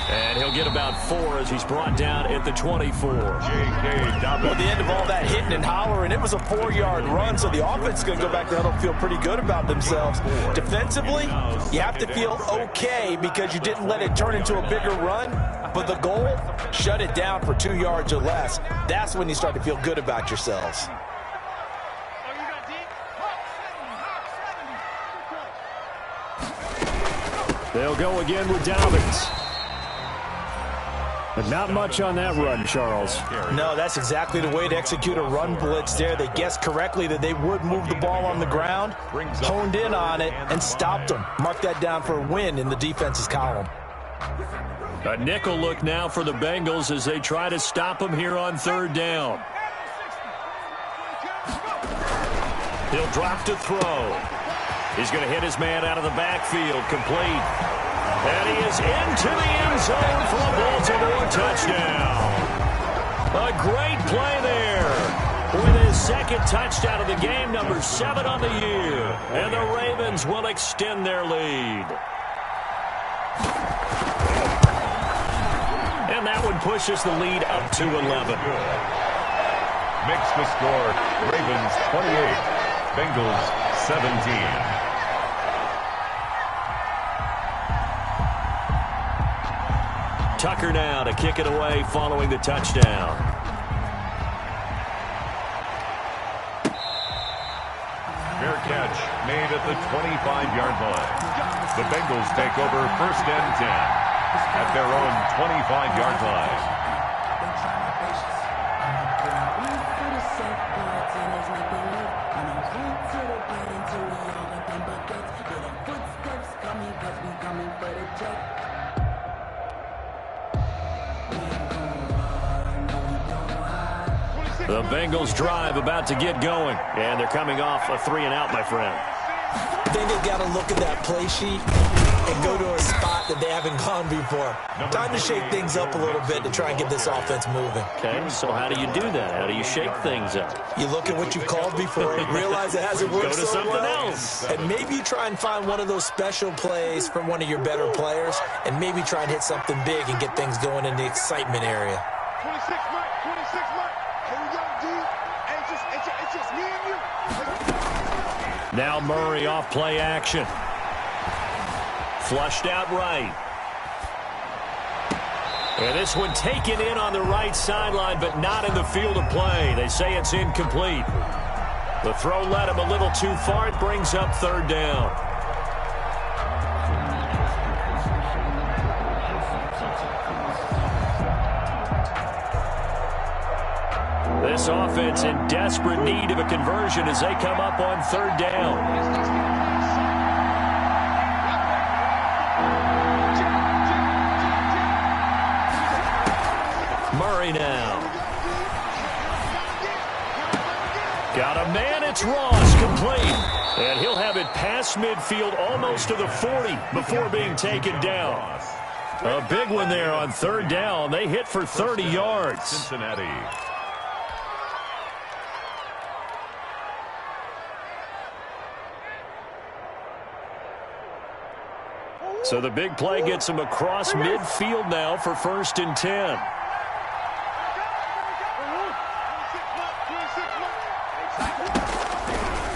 And he'll get about 4 as he's brought down at the 24. Well, at the end of all that hitting and hollering, it was a 4-yard run, so the offense is going to go back to huddle and feel pretty good about themselves. Defensively, you have to feel okay because you didn't let it turn into a bigger run, but the goal, shut it down for 2 yards or less. That's when you start to feel good about yourselves. They'll go again with Dobbins. But not much on that run, Charles. No, that's exactly the way to execute a run blitz there. They guessed correctly that they would move the ball on the ground, honed in on it, and stopped them. Mark that down for a win in the defense's column. A nickel look now for the Bengals as they try to stop him here on 3rd down. He'll drop to throw. He's going to hit his man out of the backfield, complete. And he is into the end zone for a Baltimore touchdown. A great play there with his 2nd touchdown of the game, number 7 on the year. And the Ravens will extend their lead. And that one pushes the lead up to 11. Makes the score Ravens 28, Bengals 17. Tucker now to kick it away following the touchdown. Fair catch made at the 25-yard line. The Bengals take over 1st and 10 at their own 25-yard line. The Bengals drive about to get going, and they're coming off a 3-and-out, my friend. I think they've got to look at that play sheet and go to a spot that they haven't gone before. Time to shake things up a little bit to try and get this offense moving. Okay, so how do you do that? How do you shake things up? You look at what you called before, realize it hasn't worked Go to so something well, else. and maybe you try and find one of those special plays from one of your better players, and maybe try and hit something big and get things going in the excitement area. 26 Mike, 26 Mike. Here we go, D. It's just me and you. Now Murray off play action. Flushed out right. And this one taken in on the right sideline, but not in the field of play. They say it's incomplete. The throw led him a little too far. It brings up 3rd down. This offense in desperate need of a conversion as they come up on 3rd down. Murray now. Got a man, it's Ross, complete. And he'll have it past midfield almost to the 40 before being taken down. A big one there on third down. They hit for 30 yards. Cincinnati. So the big play gets him across midfield now for 1st and 10.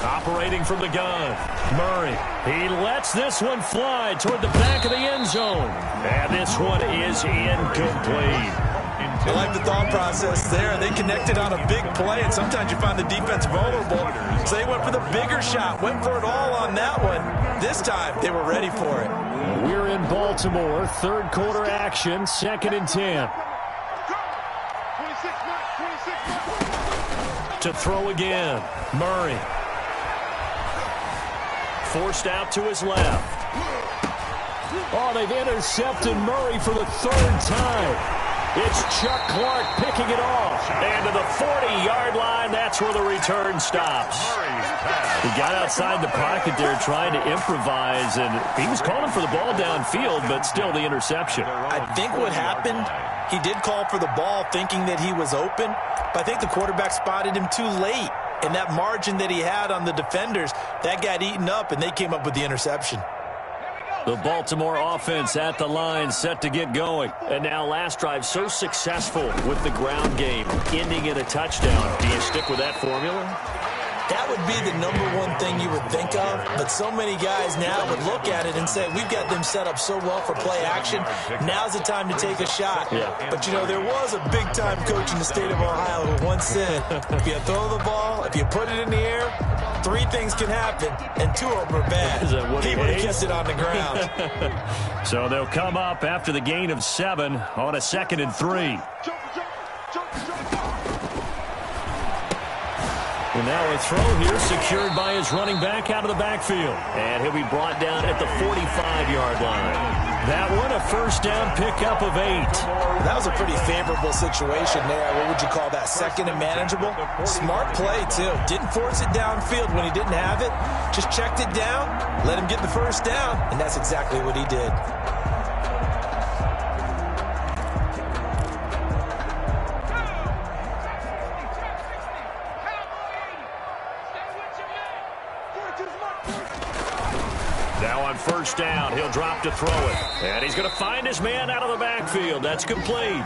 Operating from the gun, Murray. He lets this one fly toward the back of the end zone. And this one is incomplete. I like the thought process there. They connected on a big play, and sometimes you find the defense vulnerable. So they went for the bigger shot, went for it all on that one. This time, they were ready for it. We're in Baltimore, third quarter action, 2nd and 10. To throw again, Murray. Forced out to his left. Oh, they've intercepted Murray for the 3rd time. It's Chuck Clark picking it off. And to the 40-yard line, that's where the return stops. He got outside the pocket there trying to improvise, and he was calling for the ball downfield, but still the interception. I think what happened, he did call for the ball thinking that he was open, but I think the quarterback spotted him too late. And that margin that he had on the defenders, that got eaten up, and they came up with the interception. The Baltimore offense at the line, set to get going. And now last drive so successful with the ground game, ending in a touchdown. Do you stick with that formula? That would be the #1 thing you would think of, but so many guys now would look at it and say, we've got them set up so well for play action. Now's the time to take a shot. Yeah. But, you know, there was a big-time coach in the state of Ohio who once said, if you throw the ball, if you put it in the air, 3 things can happen, and 2 of them are bad. Is that what he would have kept it on the ground. So they'll come up after the gain of 7 on a 2nd and 3. And now a throw here secured by his running back out of the backfield. And he'll be brought down at the 45-yard line. That one a 1st down pickup of 8. That was a pretty favorable situation there. What would you call that? 2nd and manageable? Smart play, too. Didn't force it downfield when he didn't have it. Just checked it down, let him get the 1st down, and that's exactly what he did. Now on 1st down, he'll drop to throw it. And he's going to find his man out of the backfield. That's complete.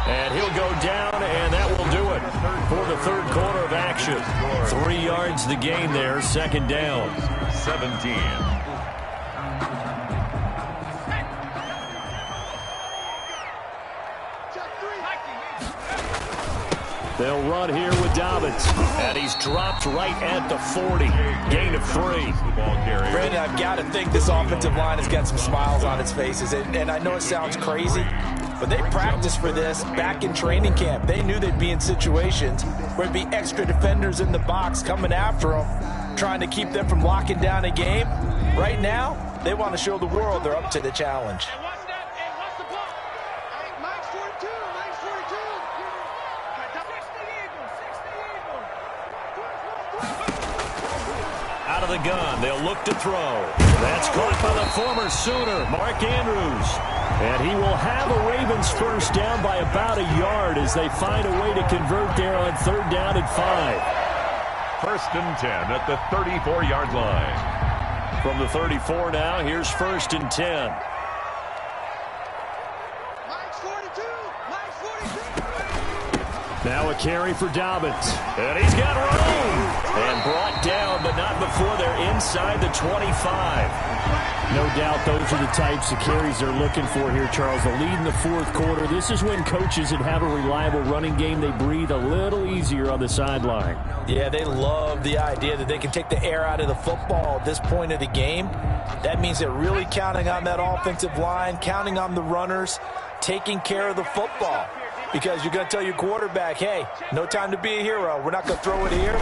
And he'll go down, and that will do it for the 3rd quarter of action. 3 yards the gain there, 2nd down. 17. They'll run here with Dobbins. And he's dropped right at the 40. Gain of 3. Brandon, I've got to think this offensive line has got some smiles on its faces. And I know it sounds crazy, but they practiced for this back in training camp. They knew they'd be in situations where there'd be extra defenders in the box coming after them, trying to keep them from locking down a game. Right now, they want to show the world they're up to the challenge. Out of the gun, they'll look to throw. That's caught by the former Sooner, Mark Andrews. And he will have a Ravens 1st down by about a yard as they find a way to convert there on 3rd down and 5. 1st and 10 at the 34-yard line. From the 34 now, here's 1st and 10. Now a carry for Dobbins. And he's got room. And brought down, but not before they're inside the 25. No doubt those are the types of carries they're looking for here, Charles. The lead in the 4th quarter. This is when coaches that have a reliable running game, they breathe a little easier on the sideline. Yeah, they love the idea that they can take the air out of the football at this point of the game. That means they're really counting on that offensive line, counting on the runners, taking care of the football. Because you're going to tell your quarterback, hey, no time to be a hero. We're not going to throw it here.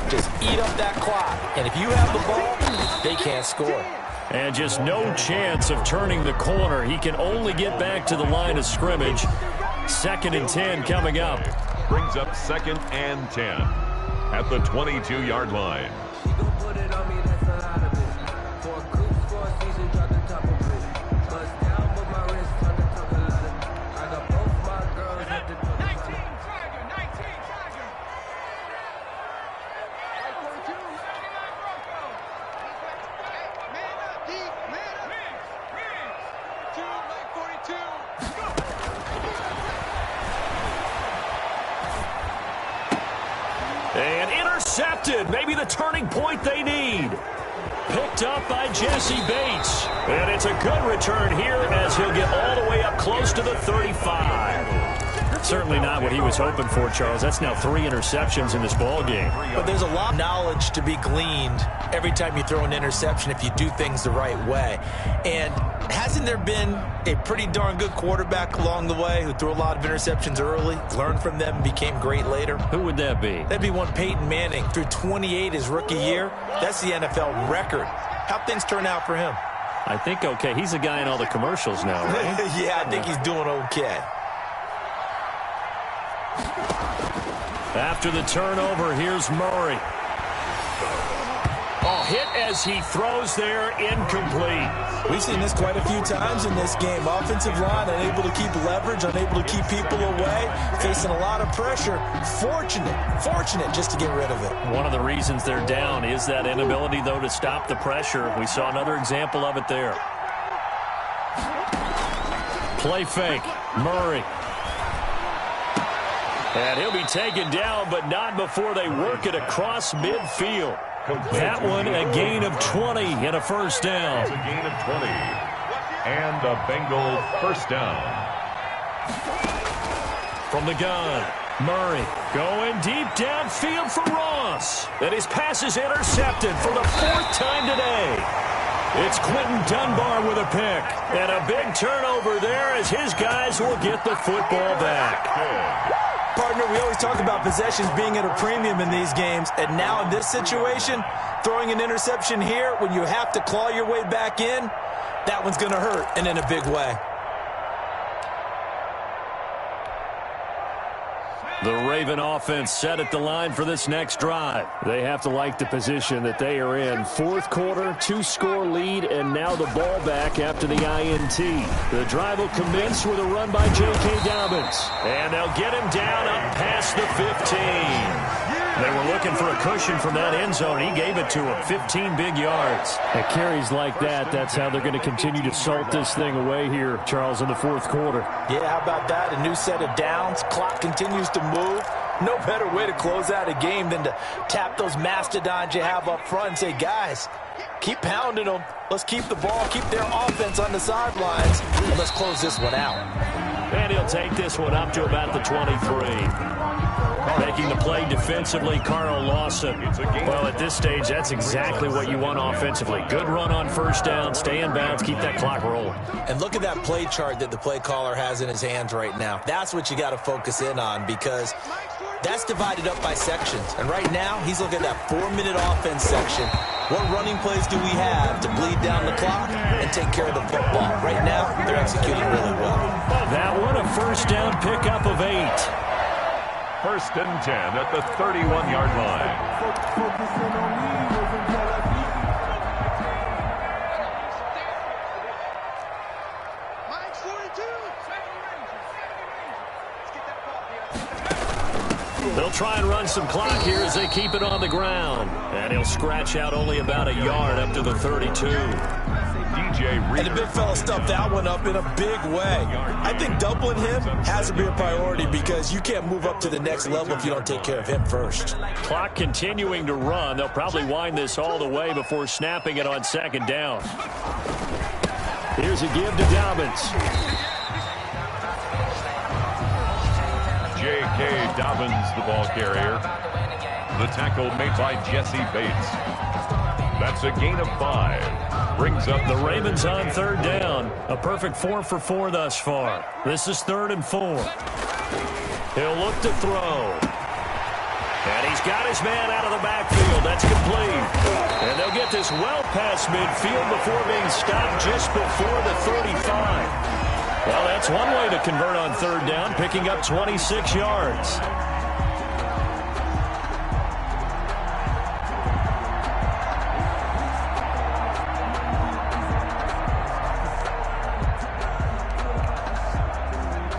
Just eat up that clock. And if you have the ball, they can't score. And just no chance of turning the corner. He can only get back to the line of scrimmage. 2nd and 10 coming up. Brings up 2nd and 10 at the 22-yard line. And intercepted. Maybe the turning point they need. Picked up by Jesse Bates. And it's a good return here as he'll get all the way up close to the 35. Certainly not what he was hoping for, Charles. That's now 3 interceptions in this ball game. But there's a lot of knowledge to be gleaned every time you throw an interception if you do things the right way. And hasn't there been a pretty darn good quarterback along the way who threw a lot of interceptions early, learned from them, and became great later? Who would that be? That'd be one Peyton Manning. Threw 28 his rookie year. That's the NFL record. How'd things turn out for him? I think okay. He's a guy in all the commercials now, right? Yeah, I think he's doing okay. After the turnover, here's Murray. Oh, hit as he throws there, incomplete. We've seen this quite a few times in this game. Offensive line unable to keep leverage, unable to keep people away, facing a lot of pressure. Fortunate just to get rid of it. One of the reasons they're down is that inability, though, to stop the pressure. We saw another example of it there. Play fake, Murray. And he'll be taken down, but not before they work it across midfield. That one, a gain of 20 and a first down. It's a gain of 20 and a Bengal first down. From the gun, Murray going deep downfield for Ross. And his pass is intercepted for the 4th time today. It's Quentin Dunbar with a pick. And a big turnover there as his guys will get the football back. Partner, we always talk about possessions being at a premium in these games, and now in this situation, throwing an interception here when you have to claw your way back in, that one's going to hurt, and in a big way. The Raven offense set at the line for this next drive. They have to like the position that they are in. 4th quarter, 2-score lead, and now the ball back after the INT. The drive will commence with a run by J.K. Dobbins. And they'll get him down up past the 15. They were looking for a cushion from that end zone. He gave it to him. 15 big yards. At carries like that, that's how they're going to continue to salt this thing away here, Charles, in the 4th quarter. Yeah, how about that? A new set of downs. Clock continues to move. No better way to close out a game than to tap those mastodons you have up front and say, guys, keep pounding them. Let's keep the ball, keep their offense on the sidelines, and let's close this one out. And he'll take this one up to about the 23. Making the play defensively, Carl Lawson. Well, at this stage, that's exactly what you want offensively. Good run on first down, stay in bounds, keep that clock rolling. And look at that play chart that the play caller has in his hands right now. That's what you got to focus in on, because that's divided up by sections. And right now, he's looking at that 4-minute offense section. What running plays do we have to bleed down the clock and take care of the football? Right now, they're executing really well. That one, a first down pickup of 8. 1st and 10 at the 31-yard line. They'll try and run some clock here as they keep it on the ground. And he'll scratch out only about a yard up to the 32. And the big fella stuffed that one up in a big way. I think doubling him has to be a priority, because you can't move up to the next level if you don't take care of him first. Clock continuing to run. They'll probably wind this all the way before snapping it on 2nd down. Here's a give to Dobbins. J.K. Dobbins, the ball carrier. The tackle made by Jesse Bates. That's a gain of 5. Brings up the Ravens on 3rd down. A perfect 4 for 4 thus far. This is 3rd and 4. He'll look to throw. And he's got his man out of the backfield. That's complete. And they'll get this well past midfield before being stopped just before the 35. Well, that's one way to convert on third down, picking up 26 yards.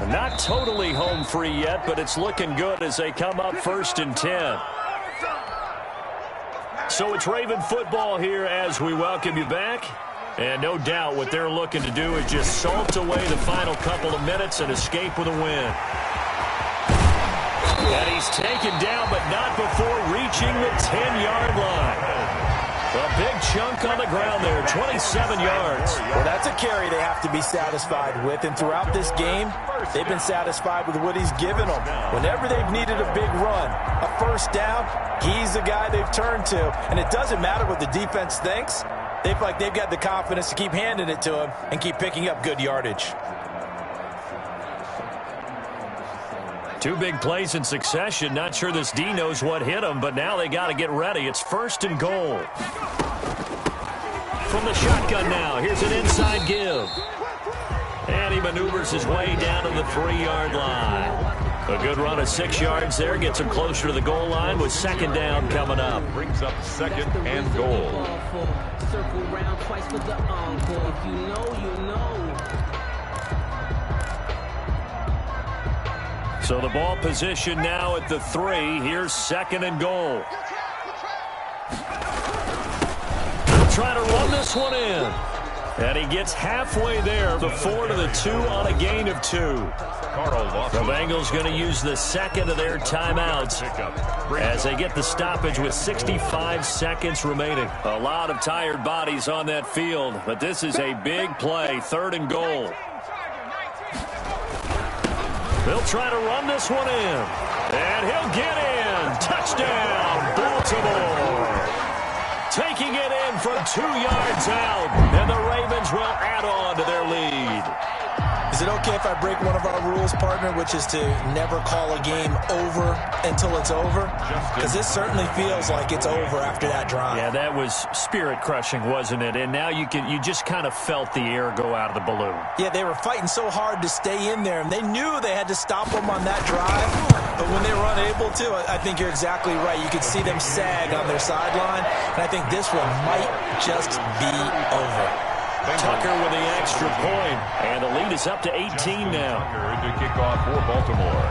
Not totally home free yet, but it's looking good as they come up 1st and 10. So it's Raven football here as we welcome you back. And no doubt what they're looking to do is just salt away the final couple of minutes and escape with a win. And he's taken down, but not before reaching the 10-yard line. A big chunk on the ground there, 27 yards. Well, that's a carry they have to be satisfied with. And throughout this game, they've been satisfied with what he's given them. Whenever they've needed a big run, a first down, he's the guy they've turned to. And it doesn't matter what the defense thinks. They feel like they've got the confidence to keep handing it to him and keep picking up good yardage. Two big plays in succession. Not sure this D knows what hit him, but now they got to get ready. It's 1st and goal. From the shotgun now, here's an inside give. And he maneuvers his way down to the 3-yard line. A good run of 6 yards there gets him closer to the goal line with 2nd down coming up. Brings up 2nd and goal. Circle round twice for the encore. If you know, you know. So the ball position now at the 3. Here's 2nd and goal. They'll try to run this one in. And he gets halfway there, the 4 to the 2 on a gain of 2. The Bengals going to use the 2nd of their timeouts as they get the stoppage with 65 seconds remaining. A lot of tired bodies on that field, but this is a big play, 3rd and goal. They'll try to run this one in. And he'll get in. Touchdown, Baltimore. Taking it in from 2 yards out. And the Ravens will add on to their lead. Is it okay if I break one of our rules, partner, which is to never call a game over until it's over? Because this certainly feels like it's over after that drive. Yeah, that was spirit-crushing, wasn't it? And now you just kind of felt the air go out of the balloon. Yeah, they were fighting so hard to stay in there, and they knew they had to stop them on that drive. But when they were unable to, I think you're exactly right. You could see them sag on their sideline, and I think this one might just be over. Tucker with the extra point, and the lead is up to 18 now. To kick off for Baltimore.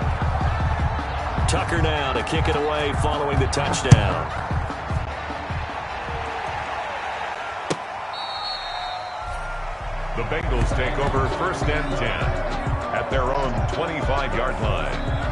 Tucker now to kick it away following the touchdown. The Bengals take over 1st and 10 at their own 25-yard line.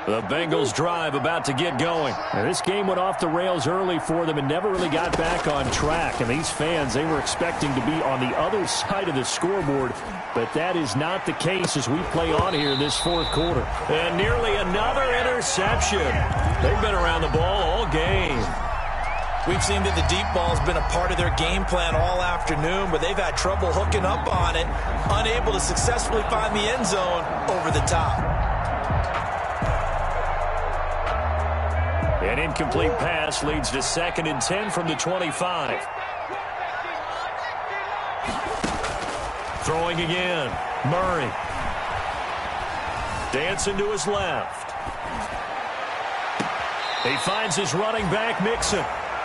The Bengals drive about to get going. Now, this game went off the rails early for them and never really got back on track. And these fans, they were expecting to be on the other side of the scoreboard. But that is not the case as we play on here in this 4th quarter. And nearly another interception. They've been around the ball all game. We've seen that the deep ball has been a part of their game plan all afternoon, but they've had trouble hooking up on it, unable to successfully find the end zone over the top. An incomplete pass leads to 2nd and 10 from the 25. Throwing again. Murray. Dancing to his left. He finds his running back, Mixon.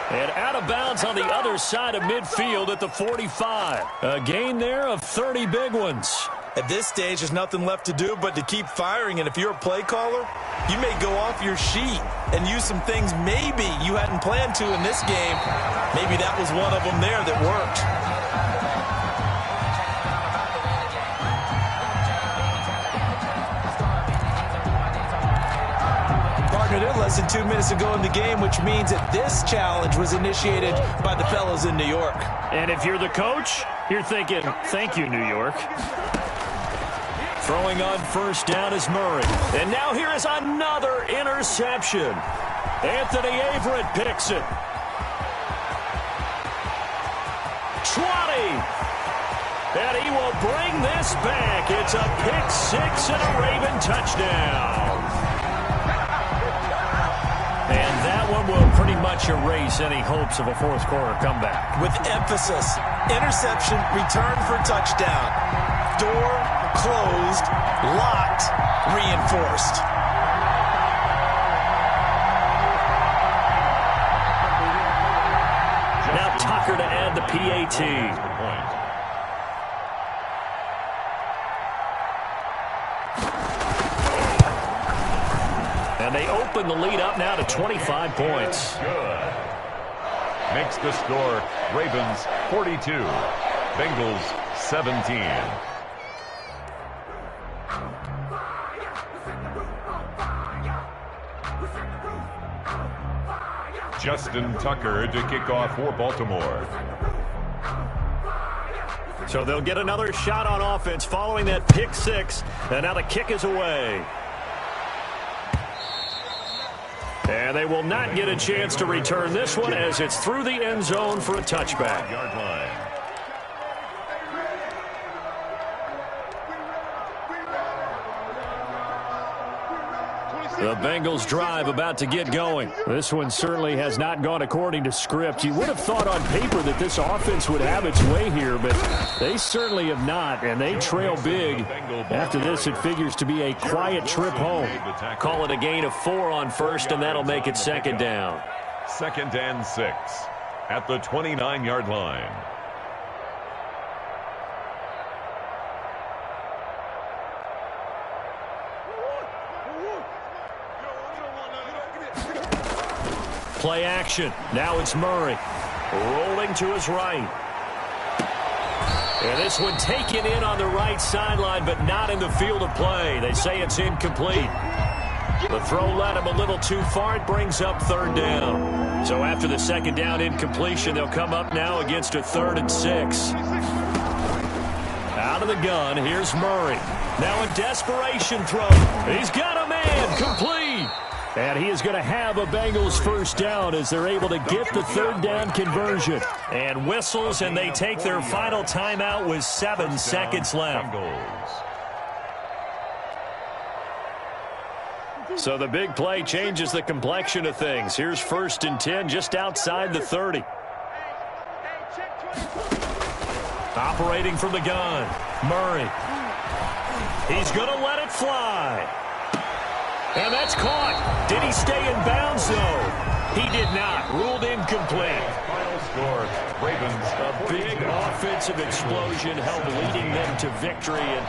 And out of bounds on the other side of midfield at the 45. A gain there of 30 big ones. At this stage, there's nothing left to do but to keep firing. And if you're a play caller, you may go off your sheet and use some things maybe you hadn't planned to in this game. Maybe that was one of them there that worked. partner, they're less than 2 minutes to go in the game, which means that this challenge was initiated by the fellas in New York. And if you're the coach, you're thinking, thank you, New York. Throwing on first down is Murray. And now here is another interception. Anthony Averett picks it. 20. And he will bring this back. It's a pick six and a Raven touchdown. And that one will pretty much erase any hopes of a fourth quarter comeback. With emphasis, interception, return for touchdown. Door closed, locked, reinforced. Now Tucker to add the PAT. And they open the lead up now to 25 points. Good. Makes the score Ravens 42, Bengals 17. Justin Tucker to kick off for Baltimore. So they'll get another shot on offense following that pick six. And now the kick is away. And they will not get a chance to return this one as it's through the end zone for a touchback. Yard line. The Bengals drive about to get going. This one certainly has not gone according to script. You would have thought on paper that this offense would have its way here, but they certainly have not, and they trail big. After this, it figures to be a quiet trip home. Call it a gain of 4 on first, and that'll make it second down. 2nd and 6 at the 29-yard line. Play action. Now it's Murray. Rolling to his right. And this one taken in on the right sideline, but not in the field of play. They say it's incomplete. The throw led him a little too far. It brings up 3rd down. So after the 2nd down incompletion, they'll come up now against a 3rd and 6. Out of the gun, here's Murray. Now a desperation throw. He's got a man. Complete. And he is going to have a Bengals first down as they're able to get the 3rd down conversion. And whistles, and they take their final timeout with 7 seconds left. So the big play changes the complexion of things. Here's 1st and 10 just outside the 30. Operating from the gun, Murray. He's going to let it fly. And that's caught. Did he stay in bounds, though? He did not. Ruled incomplete. Final score, Ravens. A big offensive explosion helped leading them to victory. And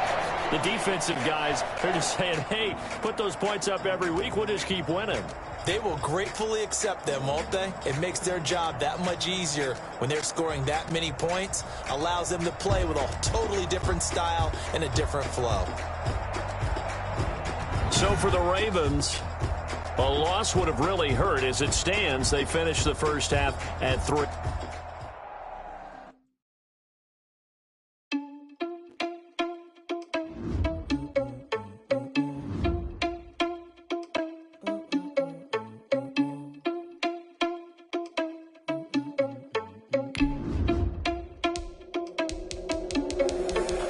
the defensive guys are just saying, hey, put those points up every week. We'll just keep winning. They will gratefully accept them, won't they? It makes their job that much easier when they're scoring that many points. Allows them to play with a totally different style and a different flow. So for the Ravens, a loss would have really hurt. As it stands, they finished the first half at 3.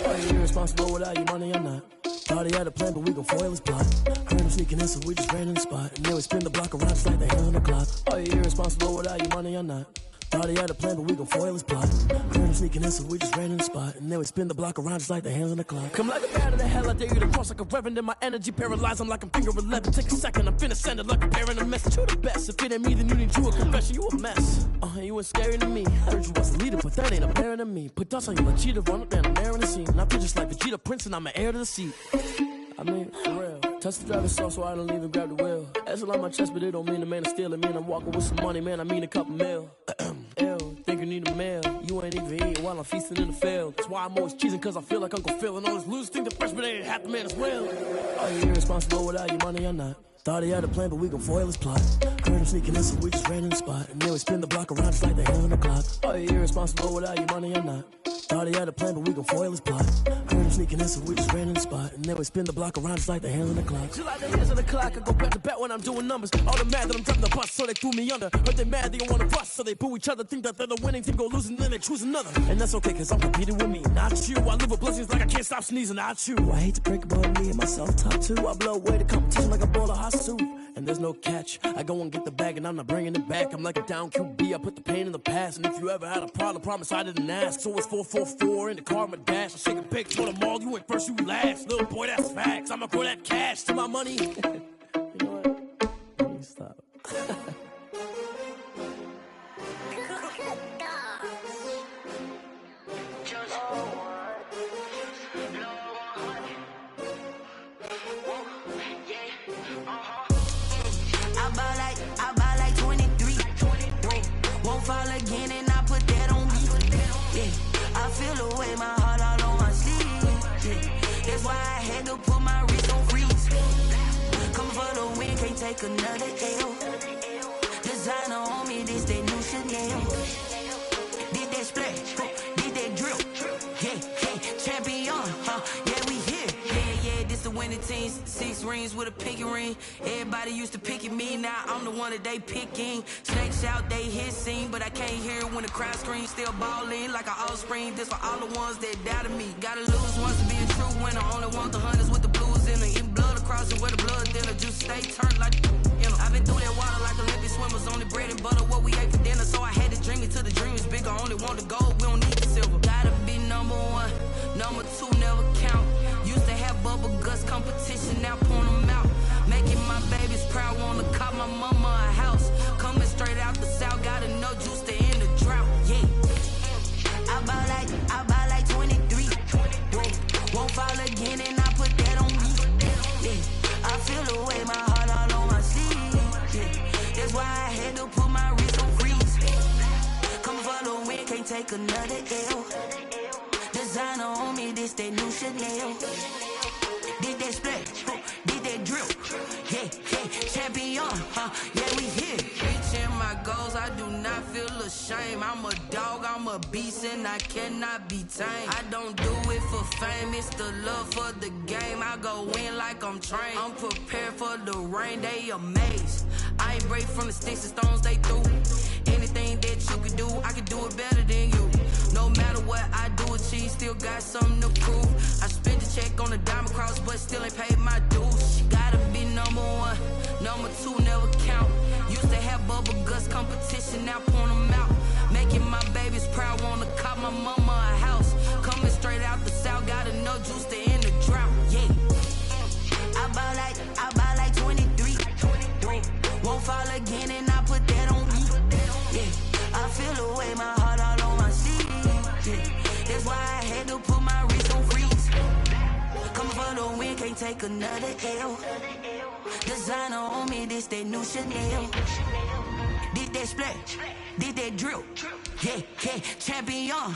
Are you irresponsible without your money or not? Thought he had a plan, but we gon' foil his plot. Heard him sneaking in, so we just ran in the spot. And then we spin the block around just like the hands on the clock. Are you irresponsible without your money or not? Thought he had a plan, but we gon' foil his plot. Heard him sneaking in, so we just ran in the spot. And then we spin the block around just like the hands on the clock. Come like a bat of the hell, I dare you to cross like a reverend. In my energy paralyzed, I'm like I'm finger 11. Take a second, I'm finna send it like a parent a message to the best. If it ain't me, then you need you a confession, you a mess. You was scary to me. Heard you was a leader, but that ain't apparent to me. Put dust on you like cheetah, run up and I'm there in the scene. And I feel just like Vegeta Prince, and I'm an heir to the seat. I mean, for real. Touch the driver's seat so I don't even grab the wheel. That's on my chest, but it don't mean the man is stealing. Mean I'm walking with some money, man. I mean a couple mil. Ew, think you need a meal. You ain't even eating while I'm feasting in the field. That's why I'm always cheesing, cause I feel like Uncle Phil. And all this losers think the freshman ain't half the man as well. Are you irresponsible without your money or not? Thought he had a plan, but we gon' foil his plot. Heard him sneaking in, so we just ran in the spot. And then we spin the block around just like the hand on the clock. Are you irresponsible without your money or not? Thought he had a plan, but we gon' foil his plot. Heard him sneaking in, so we just ran in the spot. And then we spin the block around just like the hand on the clock. Just like the hands on the clock, I go back to back when I'm doing numbers. All the mad that I'm dropping the bus, so they threw me under. Heard they mad, they don't wanna bust, so they boo each other. Think that they're the winning team, go losing, then they choose another. And that's okay, cause I'm competing with me, not you. I live with blessings like I can't stop sneezing, not you. I hate to break about me and myself, top two. I blow away the competition like a ball of hot soup. And there's no catch. I go and get the bag and I'm not bringing it back. I'm like a down QB, I put the pain in the past. And if you ever had a problem, promise I didn't ask. So it's 444 in the car, my dash. I shake a pic for the mall, you ain't first, you last. Little boy, that's facts. I'ma throw that cash to my money. You know what? Let me stop. I buy like 23. Won't fall again and I put that on me. Yeah, I feel away my heart all on my sleeve. Yeah, that's why I had to put my wrist on freeze. Come for the win, can't take another L. Designer on me, this that new Chanel. Did that splash, did that drill. Yeah, champion, yeah, we here. Yeah, this the winning team. 6 rings with a pinky ring. Everybody used to pick at me, now I'm the one that they picking. Snakes out, they hit scene, but I can't hear it when the crowd screams. Still ballin' like an offspring. This for all the ones that doubted me. Gotta lose once to be a true winner. Only want the hunters with the blues in it. Eating blood across it where the blood thinner. Juice stay turned like you know. I've been through that water like Olympic swimmers. Only bread and butter what we ate for dinner. So I had to dream it till the dream is bigger. Only want the gold, we don't need the silver. Gotta be number 1, number 2 never count. Used to have bubble guts competition, now point them out. Making my babies proud, wanna cop my mama a house. Coming straight out the south, gotta know juice to end the drought. Yeah, I buy like 23. Won't fall again and I put that on me. Yeah, I feel away my heart all on my sleeve. Yeah, that's why I had to put my wrist on freeze. Come for the win, can't take another L. Designer on me, this that new Chanel. Did that splash, did that drill. Yeah, champion, yeah, we here. Reaching my goals, I do not feel ashamed. I'm a dog, I'm a beast, and I cannot be tamed. I don't do it for fame, it's the love for the game. I go in like I'm trained. I'm prepared for the rain, they amazed. I ain't break from the sticks and stones they threw. Anything that you could do, I could do it better than you. No matter what I do, achieve, still got something to prove. I spent the check on the diamond cross, but still ain't paid my dues. Gotta be number 1, number 2 never count. Used to have bubble guts competition, now point them out. Making my babies proud, wanna cop my mama a house. Coming straight out the south, gotta know juice to end the drought. Yeah, I buy like 23. Won't fall again and I put that on me. Yeah, I feel away my heart all on my sleeve. Yeah, that's why I had to put my wrist on freeze. Come for the win, can't take another L. Designer on me, this that new Chanel. Did that splash, did that drill. Yeah, champion,